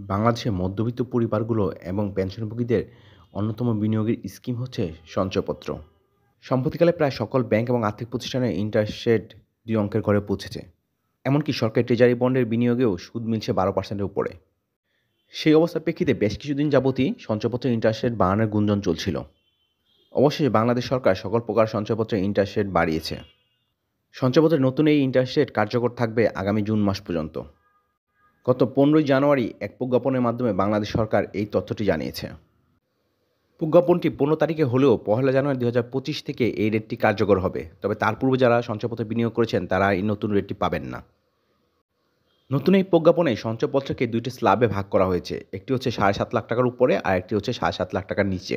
বাংলাদেশের মধ্যবিত্ত পরিবারগুলো এবং পেনশনভোগীদের অন্যতম বিনিয়োগের স্কিম হচ্ছে সঞ্চয়পত্র। সম্প্রতিকালে প্রায় সকল ব্যাংক এবং আর্থিক প্রতিষ্ঠানের ইন্টারেস্ট রেট ২ অঙ্কের ঘরে পৌঁছেছে। এমনকি সরকারি ট্রেজারি বন্ডের বিনিয়োগেও সুদ মিলছে ১২% উপরে। সেই অবস্থার প্রেক্ষিতে বেশ কিছুদিন যাবতই সঞ্চয়পত্রের ইন্টারেস্ট রেট বাড়ানোর গুঞ্জন চলছিল। অবশেষে বাংলাদেশ সরকার সকল প্রকার সঞ্চয়পত্রের ইন্টারেস্ট রেট বাড়িয়েছে। সঞ্চয়পত্রের নতুন এই ইন্টারেস্ট রেট কার্যকর থাকবে আগামী জুন মাস পর্যন্ত। গত ১৫ই জানুয়ারি এক প্রজ্ঞাপনের মাধ্যমে বাংলাদেশ সরকার এই তথ্যটি জানিয়েছে। প্রজ্ঞাপনটি ১৫ তারিখে হলেও ১লা জানুয়ারি ২০২৫ থেকে এই রেটটি কার্যকর হবে। তবে তার পূর্বে যারা সঞ্চয়পত্রে বিনিয়োগ করেছেন তারা এই নতুন রেটটি পাবেন না। নতুন এই প্রজ্ঞাপনে সঞ্চয়পত্রকে ২টি স্ল্যাবে ভাগ করা হয়েছে। একটি হচ্ছে ৭.৫ লাখ টাকার উপরে আর একটি হচ্ছে ৭.৫ লাখ টাকার নিচে।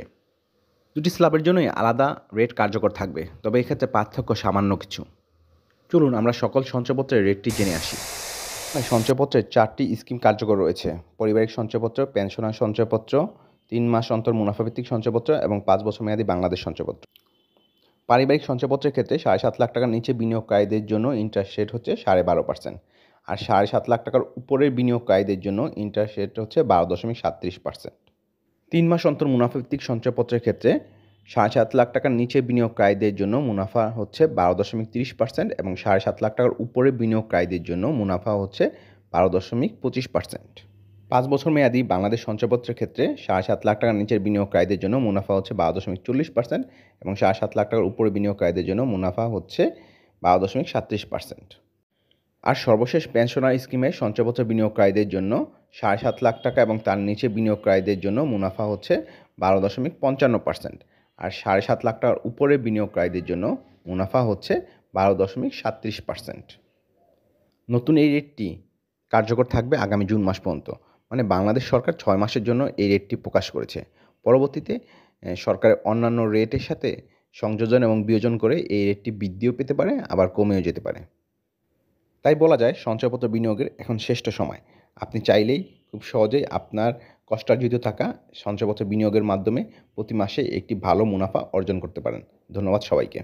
দুটি স্ল্যাবের জন্যই আলাদা রেট কার্যকর থাকবে, তবে এক্ষেত্রে পার্থক্য সামান্য কিছু। চলুন আমরা সকল সঞ্চয়পত্রের রেটটি জেনে আসি। সঞ্চয়পত্রের 4টি স্কিম কার্যকর রয়েছে: পারিবারিক সঞ্চয়পত্র, পেনশনার সঞ্চয়পত্র, ৩ মাস অন্তর মুনাফাভিত্তিক সঞ্চয়পত্র এবং ৫ বছর মেয়াদী বাংলাদেশ সঞ্চয়পত্র। পারিবারিক সঞ্চয়পত্রের ক্ষেত্রে ৭.৫ লাখ টাকার নিচে বিনিয়োগকারীদের জন্য ইন্টারেস্ট রেট হচ্ছে 12.5%, আর ৭.৫ লাখ টাকার উপরের বিনিয়োগকারীদের জন্য ইন্টারেস্ট রেট হচ্ছে 12.37%। ৩ মাস অন্তর মুনাফাভিত্তিক সঞ্চয়পত্রের ক্ষেত্রে ৭.৫ লাখ টাকার নিচে বিনিয়োগকারীদের জন্য মুনাফা হচ্ছে 12.30% এবং ৭.৫ লাখ টাকার উপরে বিনিয়োগকারীদের জন্য মুনাফা হচ্ছে 12.25%। ৫ বছর মেয়াদী বাংলাদেশ সঞ্চয়পত্রের ক্ষেত্রে ৭.৫ লাখ টাকার নিচের বিনিয়োগকারীদের জন্য মুনাফা হচ্ছে 12.40% এবং ৭.৫ লাখ টাকার উপরে বিনিয়োগকারীদের জন্য মুনাফা হচ্ছে 12.37%। আর সর্বশেষ পেনশনার স্কিমে সঞ্চয়পত্র বিনিয়োগকারীদের জন্য ৭.৫ লাখ টাকা এবং তার নিচে বিনিয়োগকারীদের জন্য মুনাফা হচ্ছে 12.55%, আর ৭.৫ লাখ টাকার উপরে বিনিয়োগকারীদের জন্য মুনাফা হচ্ছে 12.37%। নতুন এই রেটটি কার্যকর থাকবে আগামী জুন মাস পর্যন্ত। মানে বাংলাদেশ সরকার ৬ মাসের জন্য এই রেটটি প্রকাশ করেছে। পরবর্তীতে সরকারের অন্যান্য রেটের সাথে সংযোজন এবং বিয়োজন করে এই রেটটি বৃদ্ধিও পেতে পারে, আবার কমেও যেতে পারে। তাই বলা যায় সঞ্চয়পত্র বিনিয়োগের এখন শ্রেষ্ঠ সময়। আপনি চাইলেই খুব সহজেই আপনার কষ্টার্জিত টাকা সঞ্চয়পত্র বিনিয়োগের মাধ্যমে প্রতি মাসে একটি ভালো মুনাফা অর্জন করতে পারেন। ধন্যবাদ সবাইকে।